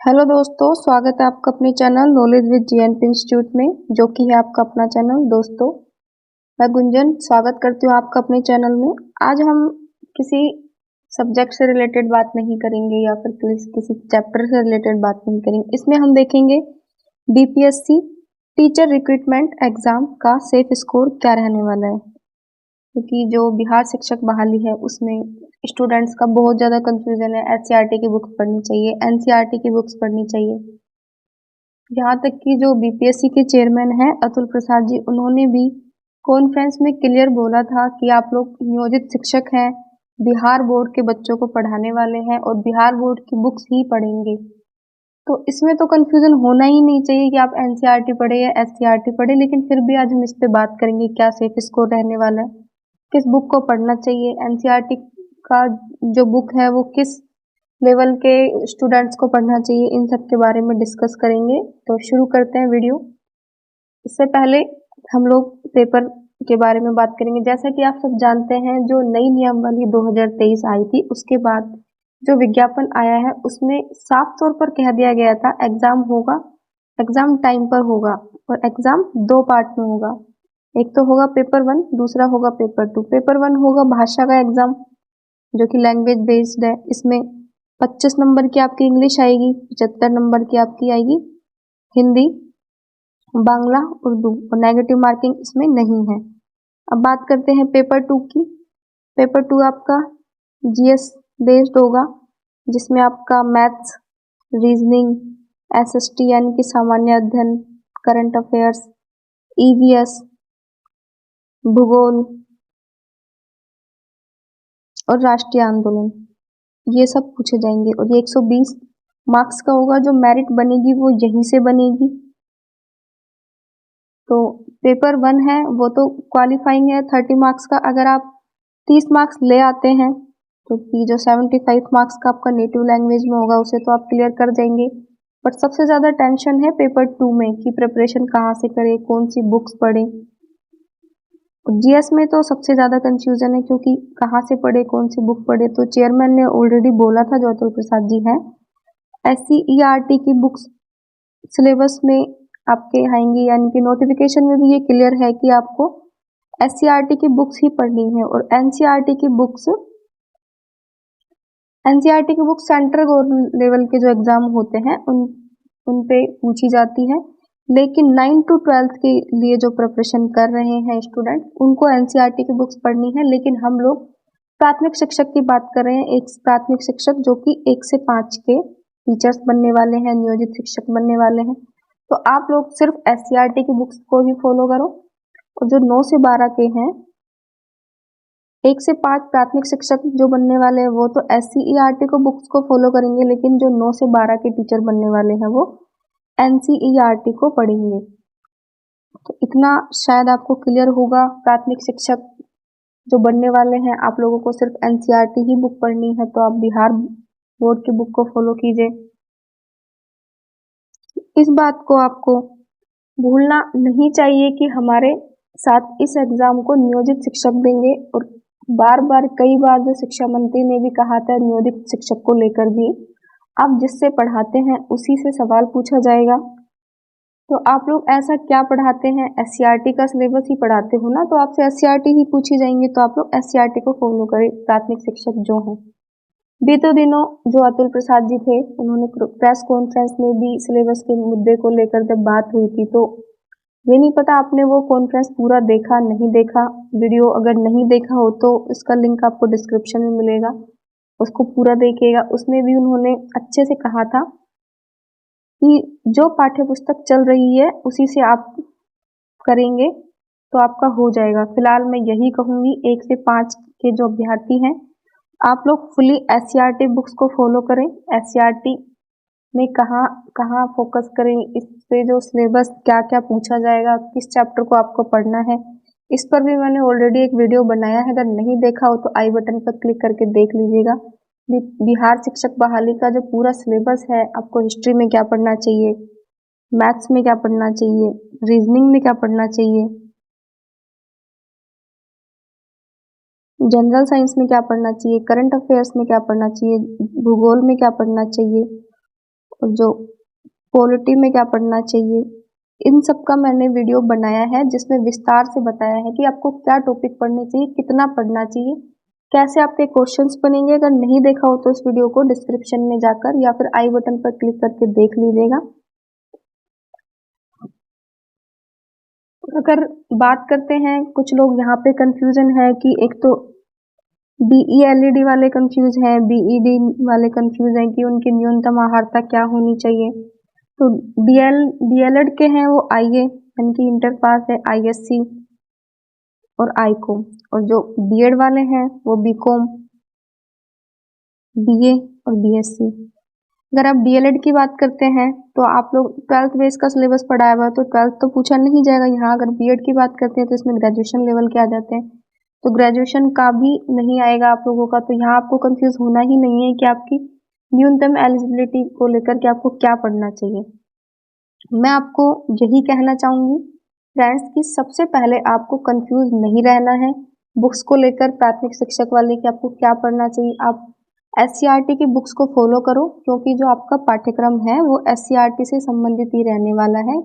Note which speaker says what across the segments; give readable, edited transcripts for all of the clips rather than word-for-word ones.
Speaker 1: Hello दोस्तों, स्वागत है आपका अपने channel knowledge with GNP institute में, जो कि है आपका अपना चैनल। दोस्तों, मैं गुंजन स्वागत करती हूँ आपका अपने चैनल में। आज हम किसी सब्जेक्ट से रिलेटेड बात नहीं करेंगे या फिर किसी चैप्टर से रिलेटेड बात नहीं करेंगे। इसमें हम देखेंगे बीपीएससी टीचर रिक्रूटमेंट एग्जाम का सेफ स्कोर क्या रहने वाला है, क्योंकि जो बिहार शिक्षक बहाली है उसमें स्टूडेंट्स का बहुत ज़्यादा कंफ्यूजन है। एससीईआरटी की बुक्स पढ़नी चाहिए, एनसीईआरटी की बुक्स पढ़नी चाहिए। यहाँ तक कि जो बीपीएससी के चेयरमैन हैं अतुल प्रसाद जी, उन्होंने भी कॉन्फ्रेंस में क्लियर बोला था कि आप लोग नियोजित शिक्षक हैं, बिहार बोर्ड के बच्चों को पढ़ाने वाले हैं और बिहार बोर्ड की बुक्स ही पढ़ेंगे। तो इसमें तो कंफ्यूजन होना ही नहीं चाहिए कि आप एनसीईआरटी पढ़े या एससीईआरटी पढ़े, लेकिन फिर भी आज हम इस पे बात करेंगे क्या सेफ स्कोर रहने वाला है, किस बुक को पढ़ना चाहिए, एनसीईआरटी का जो बुक है वो किस लेवल के स्टूडेंट्स को पढ़ना चाहिए, इन सब के बारे में डिस्कस करेंगे। तो शुरू करते हैं वीडियो। इससे पहले हम लोग पेपर के बारे में बात करेंगे। जैसा कि आप सब जानते हैं, जो नई नियमावली 2023 आई थी, उसके बाद जो विज्ञापन आया है उसमें साफ तौर पर कह दिया गया था एग्जाम होगा, एग्जाम टाइम पर होगा और एग्जाम दो पार्ट में होगा। एक तो होगा पेपर 1, दूसरा होगा पेपर 2। पेपर 1 होगा भाषा का एग्जाम, जो कि लैंग्वेज बेस्ड है। इसमें 25 नंबर की आपकी इंग्लिश आएगी, 75 नंबर की आपकी आएगी हिंदी, बांग्ला, उर्दू, और नेगेटिव मार्किंग इसमें नहीं है। अब बात करते हैं पेपर 2 की। पेपर 2 आपका जीएस बेस्ड होगा, जिसमें आपका मैथ्स, रीजनिंग, एसएसटी यानी कि सामान्य अध्ययन, करंट अफेयर्स, ईवीएस, भूगोल और राष्ट्रीय आंदोलन, ये सब पूछे जाएंगे। और ये 120 मार्क्स का होगा। जो मेरिट बनेगी वो यहीं से बनेगी। तो पेपर 1 है वो तो क्वालिफाइंग है 30 मार्क्स का। अगर आप 30 मार्क्स ले आते हैं तो कि जो 75 मार्क्स का आपका नेटिव लैंग्वेज में होगा उसे तो आप क्लियर कर जाएंगे। बट सबसे ज़्यादा टेंशन है पेपर 2 में कि प्रिपरेशन कहाँ से करें, कौन सी बुक्स पढ़ें। जीएस में तो सबसे ज़्यादा कंफ्यूजन है, क्योंकि कहाँ से पढ़े, कौन सी बुक पढ़े। तो चेयरमैन ने ऑलरेडी बोला था, जो अतुल प्रसाद जी हैं, एससीईआरटी की बुक्स सिलेबस में आपके आएंगी, यानी कि नोटिफिकेशन में भी ये क्लियर है कि आपको एससीईआरटी की बुक्स ही पढ़नी है। और एनसीईआरटी की बुक्स सेंट्रल लेवल के जो एग्जाम होते हैं उन पे पूछी जाती है। लेकिन 9 to 12 के लिए जो प्रिपरेशन कर रहे हैं स्टूडेंट, उनको एनसीईआरटी की बुक्स पढ़नी है। लेकिन हम लोग प्राथमिक शिक्षक की बात कर रहे हैं, एक प्राथमिक शिक्षक जो कि 1 से 5 के टीचर्स बनने वाले हैं, नियोजित शिक्षक बनने वाले हैं। तो आप लोग सिर्फ एससीईआरटी की बुक्स को ही फॉलो करो। और जो 9 से 12 के हैं, 1 से 5 प्राथमिक शिक्षक जो बनने वाले हैं वो तो एससीईआरटी को बुक्स को फॉलो करेंगे, लेकिन जो 9 से 12 के टीचर बनने वाले हैं वो एनसीईआरटी को पढ़ेंगे। तो इतना शायद आपको क्लियर होगा। प्राथमिक शिक्षक जो बनने वाले हैं, आप लोगों को सिर्फ एनसीईआरटी ही बुक पढ़नी है, तो आप बिहार बोर्ड की बुक को फॉलो कीजिए। इस बात को आपको भूलना नहीं चाहिए कि हमारे साथ इस एग्जाम को नियोजित शिक्षक देंगे। और बार बार कई बार जो शिक्षा मंत्री ने भी कहा था नियोजित शिक्षक को लेकर भी, आप जिससे पढ़ाते हैं उसी से सवाल पूछा जाएगा। तो आप लोग ऐसा क्या पढ़ाते हैं, एससीईआरटी का सिलेबस ही पढ़ाते हो ना, तो आपसे एससीईआरटी ही पूछी जाएंगी। तो आप लोग एससीईआरटी को फॉलो करें, प्राथमिक शिक्षक जो हैं। बीते दिनों जो अतुल प्रसाद जी थे, उन्होंने प्रेस कॉन्फ्रेंस में भी सिलेबस के मुद्दे को लेकर जब बात हुई थी, तो ये नहीं पता आपने वो कॉन्फ्रेंस पूरा देखा नहीं देखा। वीडियो अगर नहीं देखा हो तो इसका लिंक आपको डिस्क्रिप्शन में मिलेगा, उसको पूरा देखिएगा। उसमें भी उन्होंने अच्छे से कहा था कि जो पाठ्य पुस्तक चल रही है उसी से आप करेंगे तो आपका हो जाएगा। फिलहाल मैं यही कहूंगी, 1 से 5 के जो अभ्यर्थी हैं, आप लोग फुली एससीईआरटी बुक्स को फॉलो करें। एससीईआरटी में कहाँ कहाँ फोकस करें, इस पे जो सिलेबस क्या क्या पूछा जाएगा, किस चैप्टर को आपको पढ़ना है, इस पर भी मैंने ऑलरेडी एक वीडियो बनाया है। अगर नहीं देखा हो तो आई बटन पर क्लिक करके देख लीजिएगा। बिहार शिक्षक बहाली का जो पूरा सिलेबस है, आपको हिस्ट्री में क्या पढ़ना चाहिए, मैथ्स में क्या पढ़ना चाहिए, रीजनिंग में क्या पढ़ना चाहिए, जनरल साइंस में क्या पढ़ना चाहिए, करंट अफेयर्स में क्या पढ़ना चाहिए, भूगोल में क्या पढ़ना चाहिए, और जो पॉलिटी में क्या पढ़ना चाहिए, इन सब का मैंने वीडियो बनाया है जिसमें विस्तार से बताया है कि आपको क्या टॉपिक पढ़ने चाहिए, कितना पढ़ना चाहिए, कैसे आपके क्वेश्चंस बनेंगे। अगर नहीं देखा हो तो इस वीडियो को डिस्क्रिप्शन में जाकर या फिर आई बटन पर क्लिक करके देख लीजिएगा। अगर बात करते हैं, कुछ लोग यहाँ पे कंफ्यूजन है कि एक तो BE-LED वाले कंफ्यूज हैं, BED वाले कंफ्यूज हैं कि उनकी न्यूनतम आहारता क्या होनी चाहिए। तो DLED के हैं वो IA यानी कि इंटर पास है, ISC और ICOM, और जो BEd वाले हैं वो BCom, BA और BSc। अगर आप DLED की बात करते हैं तो आप लोग 12th बेस का सिलेबस पढ़ाया हुआ है तो 12th तो पूछा नहीं जाएगा यहाँ। अगर BEd की बात करते हैं तो इसमें ग्रेजुएशन लेवल के आ जाते हैं, तो ग्रेजुएशन का भी नहीं आएगा आप लोगों का। तो यहाँ आपको कंफ्यूज होना ही नहीं है कि आपकी न्यूनतम एलिजिबिलिटी को लेकर के आपको क्या पढ़ना चाहिए। मैं आपको यही कहना चाहूंगी फ्रेंड्स कि सबसे पहले आपको कंफ्यूज नहीं रहना है बुक्स को लेकर, प्राथमिक शिक्षक वाले कि आपको क्या पढ़ना चाहिए। आप SCERT की बुक्स को फॉलो करो क्योंकि जो आपका पाठ्यक्रम है वो SCERT से संबंधित ही रहने वाला है।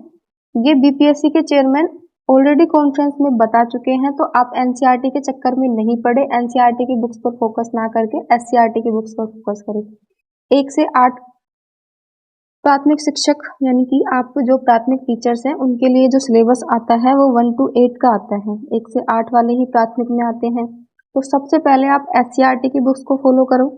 Speaker 1: ये BPSC के चेयरमैन ऑलरेडी कॉन्फ्रेंस में बता चुके हैं, तो आप NCERT के चक्कर में नहीं पड़े। NCERT की बुक्स पर फोकस ना करके SCERT की बुक्स पर फोकस करें। 1 से 8 प्राथमिक शिक्षक यानी कि आप जो प्राथमिक टीचर्स हैं उनके लिए जो सिलेबस आता है वो 1 to 8 का आता है। 1 से 8 वाले ही प्राथमिक में आते हैं। तो सबसे पहले आप SCERT की बुक्स को फॉलो करो।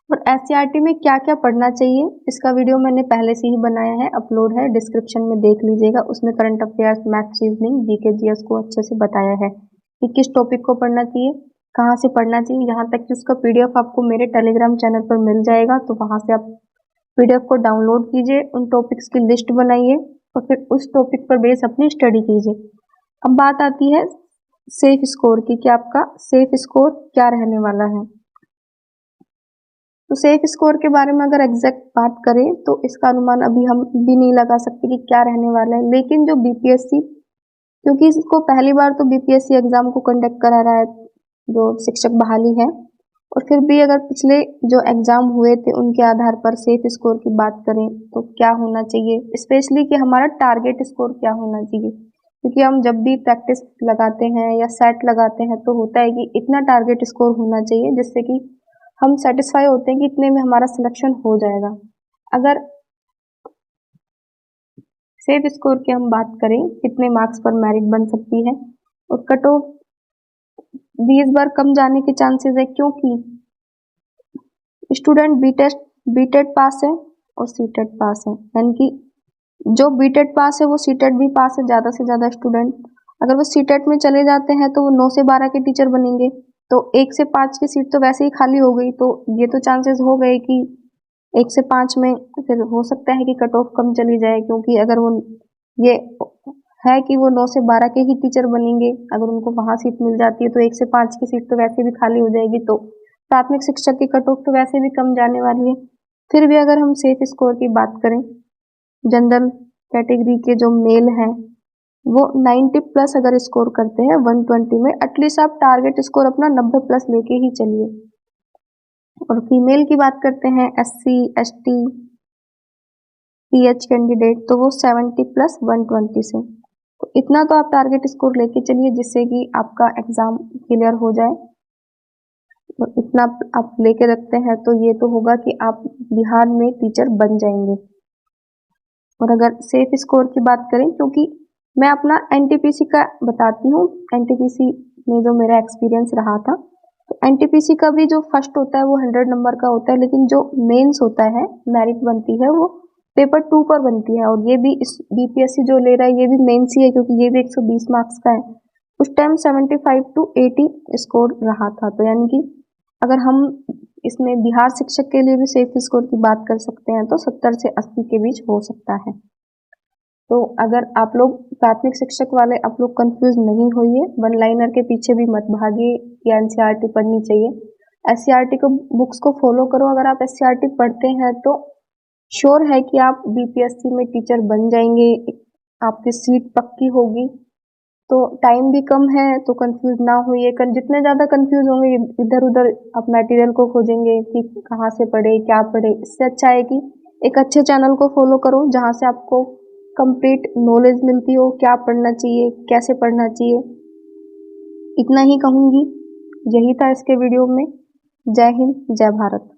Speaker 1: और SCERT में क्या क्या पढ़ना चाहिए इसका वीडियो मैंने पहले से ही बनाया है, अपलोड है, डिस्क्रिप्शन में देख लीजिएगा। उसमें current affairs, maths, reasoning, GK GS को अच्छे से बताया है कि किस टॉपिक को पढ़ना चाहिए, कहाँ से पढ़ना चाहिए। यहाँ तक कि उसका PDF आपको मेरे टेलीग्राम चैनल पर मिल जाएगा, तो वहाँ से आप PDF को डाउनलोड कीजिए, उन टॉपिक्स की लिस्ट बनाइए और फिर उस टॉपिक पर बेस अपनी स्टडी कीजिए। अब बात आती है सेफ स्कोर की कि आपका सेफ स्कोर क्या रहने वाला है। तो सेफ स्कोर के बारे में अगर एग्जैक्ट बात करें तो इसका अनुमान अभी हम भी नहीं लगा सकते कि क्या रहने वाला है। लेकिन जो BPSC, क्योंकि इसको पहली बार तो BPSC एग्जाम को कंडक्ट करा रहा है जो शिक्षक बहाली है, और फिर भी अगर पिछले जो एग्जाम हुए थे उनके आधार पर सेफ स्कोर की बात करें तो क्या होना चाहिए, स्पेशली कि हमारा टारगेट स्कोर क्या होना चाहिए। क्योंकि हम जब भी प्रैक्टिस लगाते हैं या सेट लगाते हैं तो होता है कि इतना टारगेट स्कोर होना चाहिए जिससे कि हम सेटिस्फाई होते हैं कि इतने में हमारा सिलेक्शन हो जाएगा। अगर सेफ स्कोर की हम बात करें कितने मार्क्स पर मेरिट बन सकती है, और कट ऑफ 20 बार कम जाने के चांसेस है क्योंकि स्टूडेंट बीटेट पास है और सीटेट पास है, यानी कि जो बीटेट पास है वो सीटेट भी पास है। ज़्यादा से ज़्यादा स्टूडेंट अगर वो सीटेट में चले जाते हैं तो वो 9 से 12 के टीचर बनेंगे, तो 1 से 5 की सीट तो वैसे ही खाली हो गई। तो ये तो चांसेस हो गए कि 1 से 5 में फिर हो सकता है कि कट ऑफ कम चली जाए, क्योंकि अगर वो ये है कि वो 9 से 12 के ही टीचर बनेंगे, अगर उनको वहाँ सीट मिल जाती है तो 1 से 5 की सीट तो वैसे भी खाली हो जाएगी, तो प्राथमिक शिक्षक की कट ऑफ तो वैसे भी कम जाने वाली है। फिर भी अगर हम सेफ स्कोर की बात करें, जनरल कैटेगरी के जो मेल हैं वो 90 प्लस अगर स्कोर करते हैं 120 में, एटलीस्ट आप टारगेट स्कोर अपना 90 प्लस लेके ही चलिए। और फीमेल की बात करते हैं SC ST PH कैंडिडेट, तो वो 70 प्लस 120 से, तो इतना तो आप टारगेट स्कोर लेके चलिए जिससे कि आपका एग्जाम क्लियर हो जाए। तो इतना आप लेके रखते हैं तो ये तो होगा कि आप बिहार में टीचर बन जाएंगे। और अगर सेफ स्कोर की बात करें, क्योंकि मैं अपना NTPC का बताती हूँ, NTPC में जो मेरा एक्सपीरियंस रहा था, तो NTPC का भी जो फर्स्ट होता है वो 100 नंबर का होता है, लेकिन जो मेंस होता है मेरिट बनती है वो पेपर 2 पर बनती है। और ये भी इस BPSC जो ले रहा है ये भी मेंस ही है, क्योंकि ये भी 120 मार्क्स का है। उस टाइम 75 to 80 स्कोर रहा था, तो यानी कि अगर हम इसमें बिहार शिक्षक के लिए भी सेफ स्कोर की बात कर सकते हैं तो 70 से 80 के बीच हो सकता है। तो अगर आप लोग प्राथमिक शिक्षक वाले आप लोग कंफ्यूज नहीं होइए, वन लाइनर के पीछे भी मत भागिए कि NCERT पढ़नी चाहिए। SCERT को बुक्स को फॉलो करो। अगर आप SCERT पढ़ते हैं तो श्योर है कि आप BPSC में टीचर बन जाएंगे, आपकी सीट पक्की होगी। तो टाइम भी कम है तो कंफ्यूज ना होइए। जितने ज़्यादा कंफ्यूज होंगे इधर उधर आप मटेरियल को खोजेंगे कि कहाँ से पढ़े क्या पढ़े, इससे अच्छा है कि एक अच्छे चैनल को फॉलो करो जहाँ से आपको कंप्लीट नॉलेज मिलती हो, क्या पढ़ना चाहिए, कैसे पढ़ना चाहिए। इतना ही कहूँगी। यही था इसके वीडियो में। जय हिंद, जय भारत।